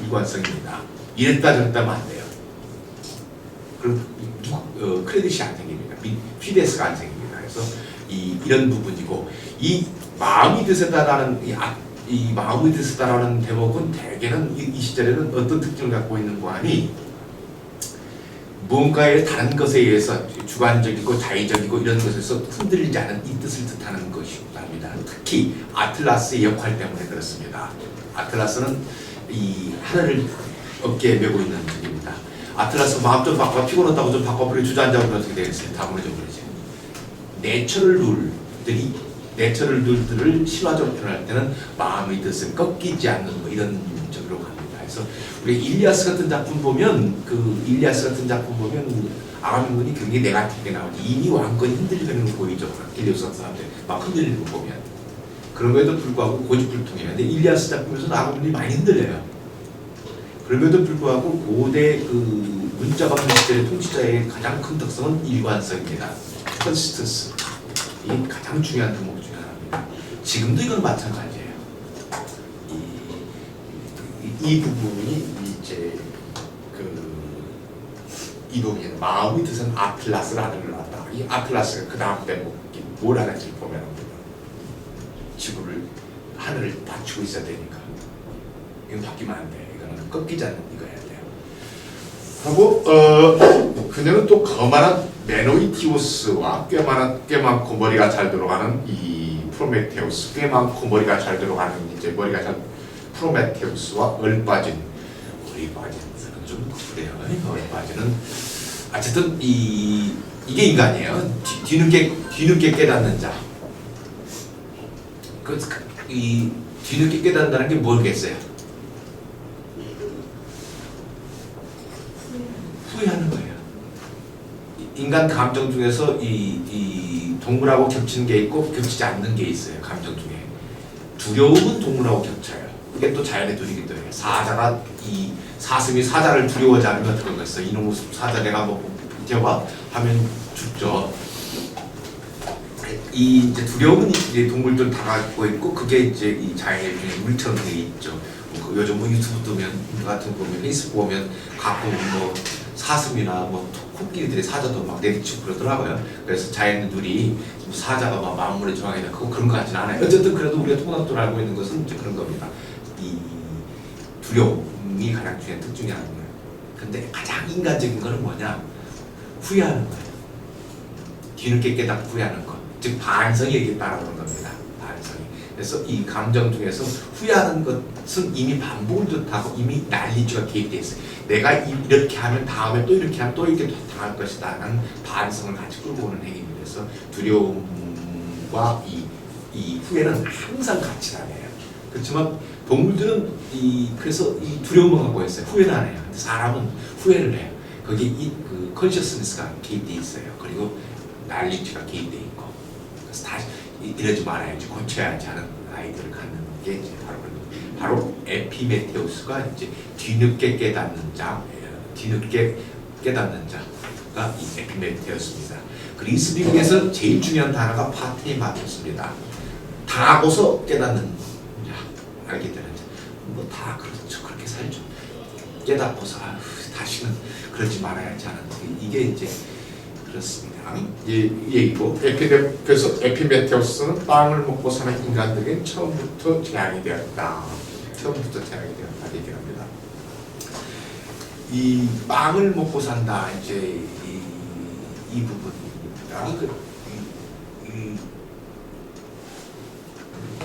일관성입니다. 이랬다 저랬다 하면 안 돼요. 그럼 크레딧이 안 생깁니다. 피데스가 안 생깁니다. 그래서 이런 부분이고, 이 마음이 드세다라는 이 마음이 드세다라는 대목은 대개는 이 시절에는 어떤 특징을 갖고 있는 거 하니, 무언가의 다른 것에 의해서 주관적이고 자의적이고 이런 것에서 흔들리지 않은 이 뜻을 뜻하는 것이기도 합니다. 특히 아틀라스의 역할 때문에 그렇습니다. 아틀라스는 이 하늘을 어깨에 메고 있는 분입니다. 아틀라스 마음 좀 바꿔, 피곤하다고 좀 바꿔버리고 주저앉아버리면 어떻게 되겠어요? 다 무너져버리죠. 내처럴 룰들을 실화적으로 표현할 때는 마음의 뜻은 꺾이지 않는 뭐 이런 쪽으로 갑니다. 그래서 우리 일리아스 같은 작품 보면, 아가멤논이 굉장히 네거티브하게 나오죠. 이미 왕권이 흔들리는 거 보이죠. 일리아스 같은 사람들 막 흔들리는 거 보면. 그럼에도 불구하고 고집불통이에요. 근데 일리아스 작품에서는 아가멤논이 많이 흔들려요. 그럼에도 불구하고 고대 그 문자가 없는 시대의 통치자의 가장 큰 특성은 일관성입니다. 컨시스턴스. 이 가장 중요한 대목 중에 하나입니다. 지금도 이건 마찬가지예요. 이 부분이 이제 이 부분이 마음이 드는 아틀라스를 하늘을 낳았다. 이 아틀라스가 그 다음 대목이 뭘 하는지 보면 지구를 하늘을 받치고 있어야 되니까 이건 바뀌면 안 돼. 이거는 꺾이지 않는 이거야 돼요. 하고 그녀는 또 거만한 메노이티오스와 꽤 많고 머리가 잘 들어가는 이 프로메테우스, 꽤 많고 머리가 잘 들어가는 이제 머리가 잘 프로메테우스와 얼빠진 좀 그래요. 얼빠진은 어쨌든 이게 인간이에요. 뒤늦게 깨닫는 자. 이 뒤늦게 깨닫는다는 게 뭐겠어요? 후회하는 거예요. 인간 감정 중에서 이 동물하고 겹치는 게 있고 겹치지 않는 게 있어요. 감정 중에 두려움은 동물하고 겹쳐요. 이게 또 자연의 둘이기도 해요. 사자가 이 사슴이 사자를 두려워하지 않으면 어떻게 하겠어요? 이놈의 사자 내가 뭐 버텨봐 하면 죽죠. 이 이제 두려움은 이제 동물들 다 갖고 있고 그게 이제 이 자연의 물처럼 돼 있죠. 요즘 뭐 유튜브 뜨면 같은 거 보면 페이스북 보면 가끔 뭐 사슴이나 뭐 코끼리들이 사자도 막 내리치고 그러더라고요. 그래서 자연의 둘이 사자가 막 마음물에 정하게 되고 그런 거 같지는 않아요. 어쨌든 그래도 우리가 통합적으로 알고 있는 것은 이제 그런 겁니다. 이 두려움이 가장 중요한 특징이 하나입니다. 근데 가장 인간적인 거는 뭐냐? 후회하는 거예요. 뒤늦게 깨닫고 후회하는 것. 즉 반성이 여기 따라오는 겁니다. 반성이. 그래서 이 감정 중에서 후회하는 것은 이미 반복을 뜻하고 이미 난리주가 개입되어 있어요. 내가 이렇게 하면 다음에 또 이렇게 하면 또 이렇게 당할 것이다 라는 반성을 같이 끌고 오는 행위입니다. 그래서 두려움과 이 후회는 항상 같이 다녀요. 그렇지만 동물들은 그래서 이 두려움을 갖고 있어요. 후회는 안 해요. 근데 사람은 후회를 해요. 거기에 그 컨셔스니스가 개입되어 있어요. 그리고 난리주가 개입되어 있고. 그래서 다시 이러지 말아야지, 고쳐야지 하는 아이들을 갖는 게 이제 바로 에피메테우스가 이제 뒤늦게 깨닫는 자가 이 에피메테우스입니다. 그리스 미국에서 제일 중요한 단어가 파테마토스입니다. 당하고서 깨닫는 자, 알게 되는 자. 뭐 다 그렇죠. 그렇게 살죠. 깨닫고서 다시는 그러지 말아야지 하는 이게 이제 그렇습니다. 이 얘기고 그래서 에피메테우스는 빵을 먹고 사는 인간들에게 처음부터 재앙이 되었다. 얘기합니다. 이 빵을 먹고 산다 이제 이 부분입니다.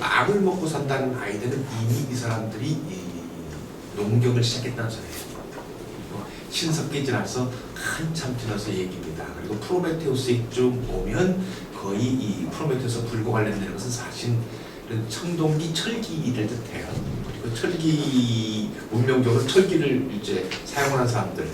빵을 먹고 산다는 아이들은 이미 이 사람들이 이 농경을 시작했다는 소리예요. 신석기 지나서 한참 지나서 얘기입니다. 그리고 프로메테우스쯤 오면 거의 이 프로메테우스 불과 관련되는 것은 사실은 청동기 철기를 뜻해요. 그리고 철기 문명적으로 철기를 이제 사용하는 사람들이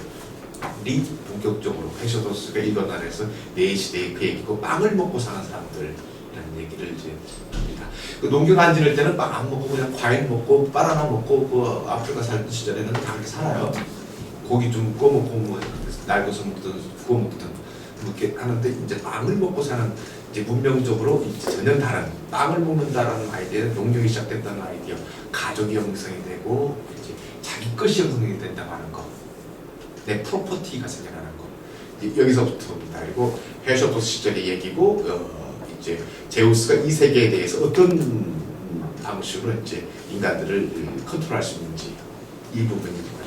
본격적으로 헤sio도스가 일어나서 내 시대의 그 얘기고 빵을 먹고 사는 사람들이라는 얘기를 이제 합니다. 그 농경 안 지낼 때는 빵 안 먹고 그냥 과일 먹고 바나나 먹고 그 아프리카 살던 시절에는 다 그렇게 살아요. 고기 좀 구워 먹고 뭐 날고서 먹든 구워 먹든 이렇게 하는데 이제 빵을 먹고 사는 이제 문명적으로 이제 전혀 다른 빵을 먹는다라는 아이디어, 농경이 시작됐다는 아이디어, 가족이 형성이 되고 이제 자기 것이 형성이 된다고 하는 거, 내 프로퍼티가 생겨나는 거, 여기서부터입니다. 그리고 헤시오도스 시절의 얘기고, 이제 제우스가 이 세계에 대해서 어떤 방식으로 이제 인간들을 컨트롤할 수 있는지 이 부분이 것입니다.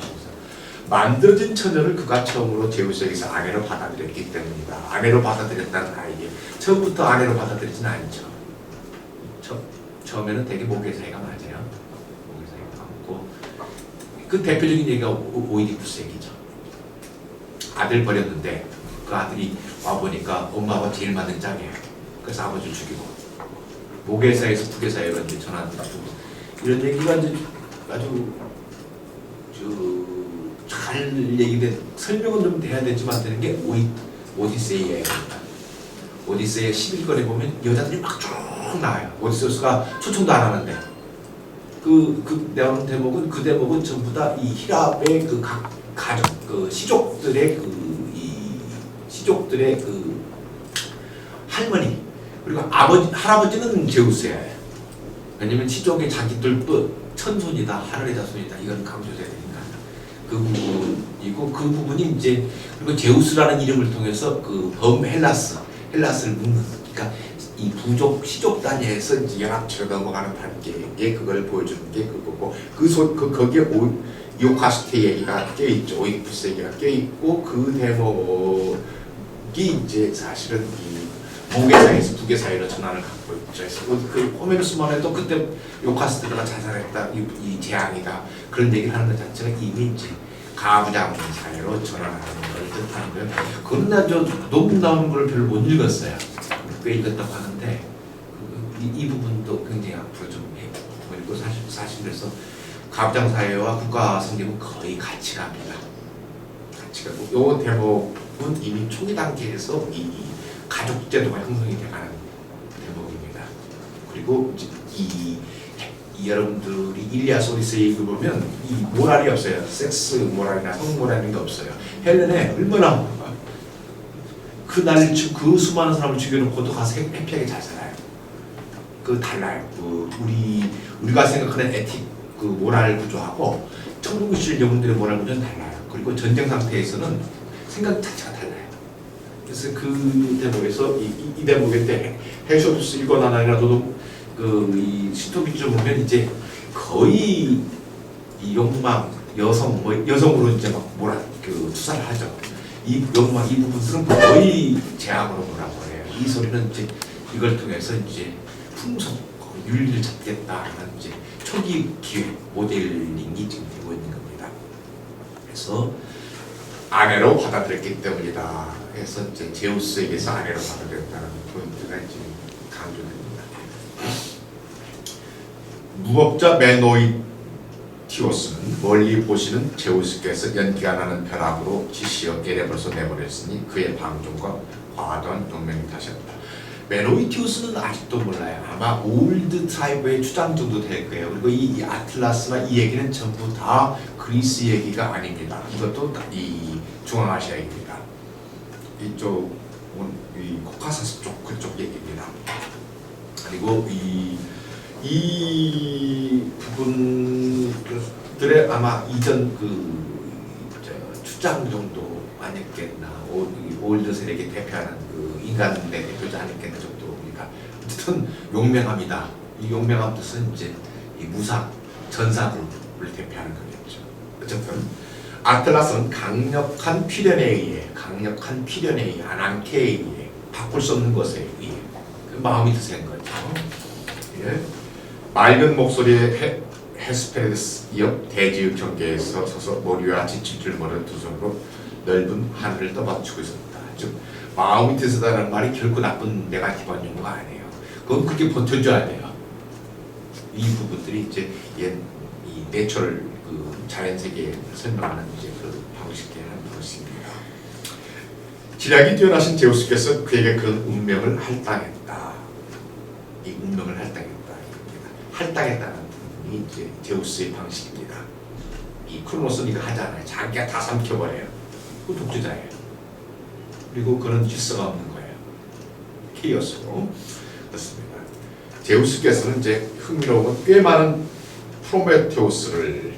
만들어진 처녀를 그가 처음으로 제우스에게서 아내로 받아들였기 때문이다. 아내로 받아들였다는 아이게 처음부터 아내로 받아들이지는 않죠. 처음에는 되게 모계사이가 맞아요. 모계사이가 맞고 그 대표적인 얘기가 오이디푸스 얘기죠. 아들 버렸는데 그 아들이 와보니까 엄마가 제일 맞는 짝이에요. 그래서 아버지를 죽이고 모계사에서 부계사회로 이제 전환되고 이런 얘기가 이제 아주 잘 얘기된 설명은 좀 돼야 되지만 되는 게 오디세이입니다. 오디세이 11권에 보면 여자들이 막 쭉 나와요. 오디세우스가 초청도 안 하는데 그 나오는 대목은 그 대목은 전부 다 이 히랍의 그 각 가족 그 시족들의 시족들의 할머니 그리고 할아버지는 제우스예요. 왜냐면 시족의 자기들 또 천손이다 하늘의 자손이다 이건 강조돼야 되니까 그 부분이고 그 부분이 이제 그리고 제우스라는 이름을 통해서 그 헬라스를 묻는 그러니까 이 부족 시족 단위에서 이제 연합체로 넘어가는 단계에 그걸 보여주는 게 그거고 거기에 요카스테 얘기가 껴있죠. 오이푸스 얘기가 껴있고 그 대목이 이제 사실은 이 모계사에서 부계사회로 전환을 갖고 있죠. 그래서 그 호메로스만 해도 그때 요카스테가 자살했다, 이 재앙이다 그런 얘기를 하는 것 자체가 이미 이제 가부장 사회로 전환하는 걸 뜻하는 거예요. 그러나 저 논문 나오는 걸 별로 못 읽었어요. 꽤 읽었다고 하는데 이 부분도 굉장히 앞으로 좀 읽고 사실 그래서 가부장 사회와 국가 성립은 거의 같이 갑니다. 같이 가고 요 대목은 이미 초기 단계에서 이 가족 제도가 형성이 돼가는 대목입니다. 그리고 이 여러분들이 일리아스 오디세이 읽어보면 이 모랄이 없어요. 섹스 모랄이나 성 모랄이라는 게 없어요. 헬렌에 얼마나 그 수많은 사람을 죽여놓고도 가서 해피하게 잘 살아요. 달라요. 우리가 생각하는 에틱 모랄 구조하고 천국의 실 영웅들의 모랄 구조는 달라요. 그리고 전쟁 상태에서는 생각 자체가 달라요. 그래서 그 대목에서 이 대목인데 헤시오도스 읽어나나이라도 이 시토비주 보면 이제 거의 이 욕망 여성으로 이제 막 투사를 하죠. 이 욕망 이 부분들은 거의 제약으로 뭐라고 해요. 이 소리는 이제 이걸 통해서 이제 풍속 윤리를 잡겠다라는 이제 초기 기획 모델링이 지금 되고 있는 겁니다. 그래서 아내로 받아들였기 때문이다. 그래서 이제 제우스에게서 아내로 받아들였다는 포인트가 지금 강조됩니다. 무법자 메노이티오스는 멀리 보시는 제우스께서 연기가 나는 벼락으로 지시어 에레버서 내버렸으니 그의 방종과 과도한 용맹이 탓이었다. 메노이티우스는 아직도 몰라요. 아마 올드 트라이브의 주장 정도 될 거예요. 그리고 이 아틀라스나 이 얘기는 전부 다 그리스 얘기가 아닙니다. 이것도 이 중앙아시아입니다. 이쪽 이 코카사스 쪽 그쪽 얘기입니다. 그리고 이 부분들의 아마 이전 주장 정도 아니겠나. 올드 세력이 대표하는 인간의 대표자 아니겠나 정도니까 어쨌든 용맹합니다. 이 용맹한 뜻은 이제 이 무사 전사국을 대표하는 거겠죠. 어쨌든 아틀라스는 강력한 필연에 의해 아난케에 의해 바꿀 수 없는 것에 의해 마음이 드센 거죠. 예. 맑은 목소리의 헤스페리스 옆 대지의 경계에서 서서 머리와 지칠 줄 모르는 두 손으로 넓은 하늘을 떠받치고 있었다. 즉 마음이 드세다는 말이 결코 나쁜 네가티브한 용어가 아니에요. 그건 그렇게 버텨줘야 돼요. 이 부분들이 이제 이 내추럴 자연 세계를 설명하는 이제 그 방식의 한 것입니다. 지략이 뛰어나신 제우스께서 그에게 그런 운명을 할당했다. 이 운명을 할당했다. 할당했다는 부분이 이제 제우스의 방식입니다. 이 크로노스는 이거 하잖아요. 자기가 다 삼켜버려요. 그 독재자예요. 그리고 그런 질서가 없는 거예요. 케이오스로. 그렇습니다. 제우스께서는 이제 흥미로운 꽤 많은 프로메테우스를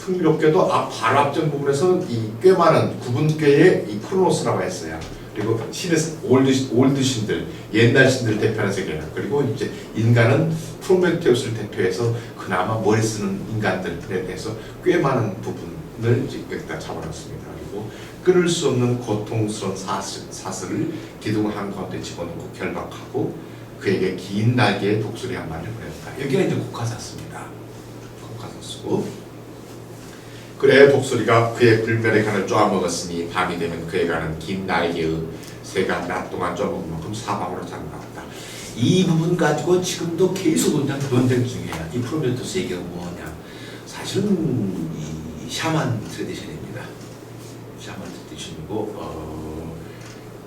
흥미롭게도 바로 앞전 부분에서 이 꽤 많은 구분꾀의 이 크로노스라고 했어요. 그리고 신의 올드 신들, 옛날 신들 대표하는 세계는, 그리고 이제 인간은 프로메테우스를 대표해서 그나마 머리 쓰는 인간들에 대해서 꽤 많은 부분을 여기다 잡아놨습니다. 그리고 끊을 수 없는 고통스러운 사슬을 기둥 한가운데 집어넣고 결박하고 그에게 긴 날개의 독수리 한 마리를 보냈다. 여기가 이제 국화사스입니다. 국화사스고, 그래 독수리가 그의 불멸의 간을 쪼아먹었으니 밤이 되면 그의 간은 긴 날개의 새가 낮 동안 쪼아먹은 만큼 사방으로 장나왔다. 이 부분 가지고 지금도 계속 논쟁 중이에요. 이 프로메테우스 얘기가 뭐냐? 사실은 이 샤만 트레디션입니다. 샤만 트레디션이고,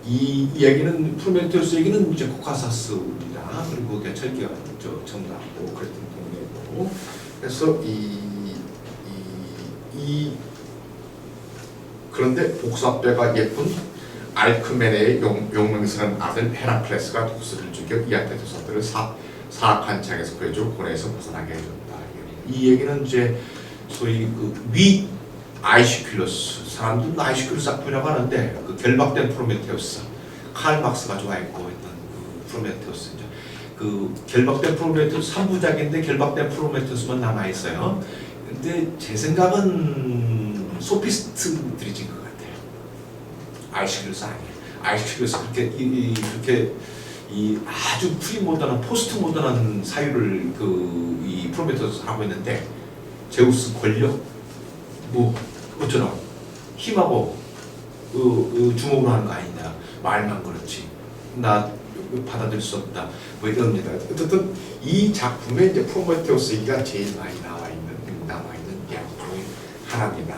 이 이야기는 프로메테우스 얘기는 이제 코카사스입니다. 그리고 철기가 정답고 그랬던 동네고, 그래서 그런데 복사뼈가 예쁜 알크메네의 용맹스러운 아들 헤라클레스가 독수리를 죽여 이아테토 사들을 사악한 창에서 구해주고 고뇌에서 벗어나게 해줬다. 이 얘기는 이제 소위 위 아이시큘러스, 사람들은 아이시큘러스 작품이라고 하는데 그 결박된 프로메테우스, 칼 막스가 좋아했고 했던 그 프로메테우스죠. 그 결박된 프로메테우스 3부작인데 결박된 프로메테우스만 남아 있어요. 근데 제 생각은 소피스트들이 찍은 것 같아요. 아이시큘러스 아니에요. 아이시큘러스 그렇게 이 아주 프리모던한 포스트 모던한 사유를 이 프로메테우스 하고 있는데, 제우스 권력 뭐 어쩌나 힘하고 주목으로 하는 거 아니냐, 말만 그렇지 나 받아들일 수 없다 뭐 이럽니다. 어쨌든 이 작품에 이제 프로메테우스 얘기가 제일 많이 남아 있는 약 중에 하나입니다.